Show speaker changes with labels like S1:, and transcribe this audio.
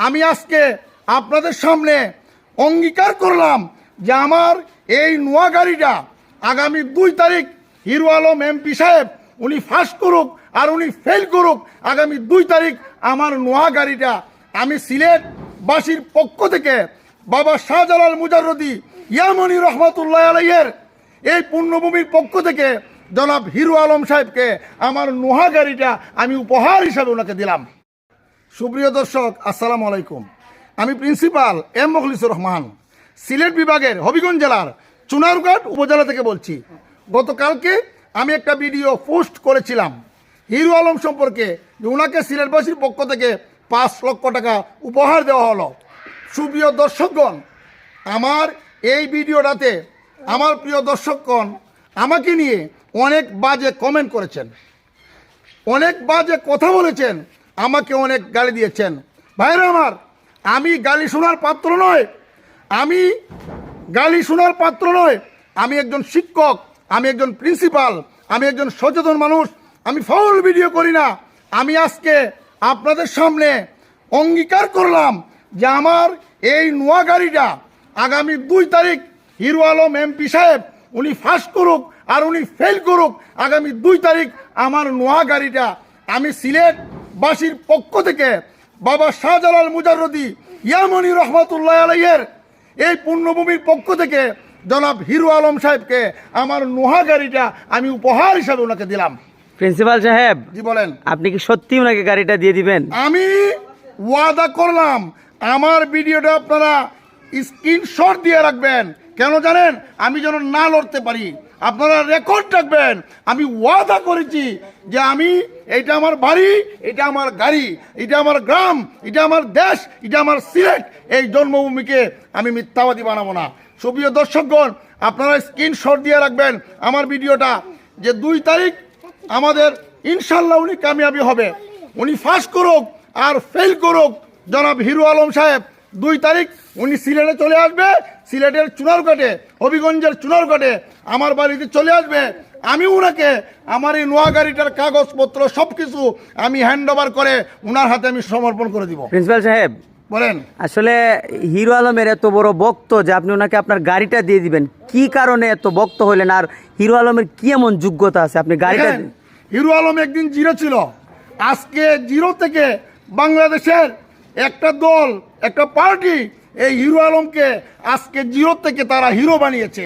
S1: আমি আজকে আপনাদের সামনে অঙ্গীকার করলাম যে আমার এই নোয়া গাড়িটা আগামী 2 তারিখ হিরো আলম এমপি সাহেব উনি ফার্স্ট করুক আর উনি ফেল করুক, আগামী 2 তারিখ আমার নোয়া গাড়িটা আমি সিলেটবাসীর পক্ষ থেকে বাবা শাহজালাল মুজাররদি ইয়ামনি রহমতুল্লাহ আলাইহির এই পুণ্যভূমির পক্ষ থেকে জনাব হিরো আলম সাহেবকে আমার নোহা গাড়িটা আমি উপহার হিসাবে ওনাকে দিলাম। সুপ্রিয় দর্শক, আসসালামু আলাইকুম। আমি প্রিন্সিপাল এম মুখলিসুর রহমান, সিলেট বিভাগের হবিগঞ্জ জেলার চুনারঘাট উপজেলা থেকে বলছি। গতকালকে আমি একটা ভিডিও পোস্ট করেছিলাম হিরো আলম সম্পর্কে, যে ওনাকে সিলেটবাসীর পক্ষ থেকে 5 লক্ষ টাকা উপহার দেওয়া হলো। সুপ্রিয় দর্শকগণ, আমার এই ভিডিওটাতে আমার প্রিয় দর্শকগণ আমাকে নিয়ে অনেক বাজে কমেন্ট করেছেন, অনেক বাজে কথা বলেছেন, আমাকে অনেক গালি দিয়েছেন। ভাইরা আমার, আমি গালি শোনার পাত্র নয়, আমি গালি শোনার পাত্র নয়। আমি একজন শিক্ষক, আমি একজন প্রিন্সিপাল, আমি একজন সচেতন মানুষ, আমি ফাউল ভিডিও করি না। আমি আজকে আপনাদের সামনে অঙ্গীকার করলাম যে আমার এই নোয়া গাড়িটা আগামী 2 তারিখ হিরো আলম এমপি সাহেব উনি ফার্স্ট করুক আর উনি ফেল করুক, আগামী 2 তারিখ আমার নোয়া গাড়িটা আমি সিলেটবাসীর পক্ষ থেকে বাবা শাহজালাল মুজাররদি ইয়ামনি রহমতুল্লাহ আলাইহির এই পুণ্যভূমির পক্ষ থেকে জনাব হিরো আলম সাহেবকে আমার নোহা গাড়িটা আমি উপহার হিসাবে ওনাকে দিলাম।
S2: প্রিন্সিপাল সাহেব,
S1: জি বলেন,
S2: আপনি কি সত্যি ওনাকে গাড়িটা দিয়ে দিবেন?
S1: আমি ওয়াদা করলাম আমার ভিডিওটা আপনারা স্ক্রিনশট দিয়ে রাখবেন। কেন জানেন? আমি যেন না লড়তে পারি, আপনারা রেকর্ড রাখবেন। আমি ওয়াদা করেছি যে আমি, এটা আমার বাড়ি, এটা আমার গাড়ি, এটা আমার গ্রাম, এটা আমার দেশ, এটা আমার সিলেট, এই জন্মভূমিকে আমি মিথ্যাবাদী বানাবো না। সুপ্রিয় দর্শকগণ, আপনারা স্ক্রিনশট দিয়ে রাখবেন আমার ভিডিওটা, যে 2 তারিখ আমাদের ইনশাল্লাহ উনি কামিয়াবি হবে। উনি ফার্স্ট করুক আর ফেল করুক, জনাব হিরো আলম সাহেব 2 তারিখ উনি সিলেটে চলে আসবে, সিলেটের চুনারঘাটে, হবিগঞ্জের চুনারঘাটে আমার বাড়িতে চলে আসবে। আমি ওনাকে আমার এই নোয়া গাড়িটার কাগজপত্র সব কিছু আমি হ্যান্ড ওভার করে ওনার হাতে আমি সমর্পণ করে দিব।
S2: প্রিন্সিপাল সাহেব
S1: বলেন,
S2: আসলে হিরো আলমের এত বড় ভক্ত যে আপনি ওনাকে আপনার গাড়িটা দিয়ে দিবেন, কি কারণে এত ভক্ত হলেন? আর হিরো আলমের কি এমন যোগ্যতা আছে আপনি গাড়িটা?
S1: হিরো আলম একদিন জিরো ছিল, আজকে জিরো থেকে বাংলাদেশের একটা দল, একটা পার্টি এই হিরো আলমকে আজকে জিরো থেকে তারা হিরো বানিয়েছে।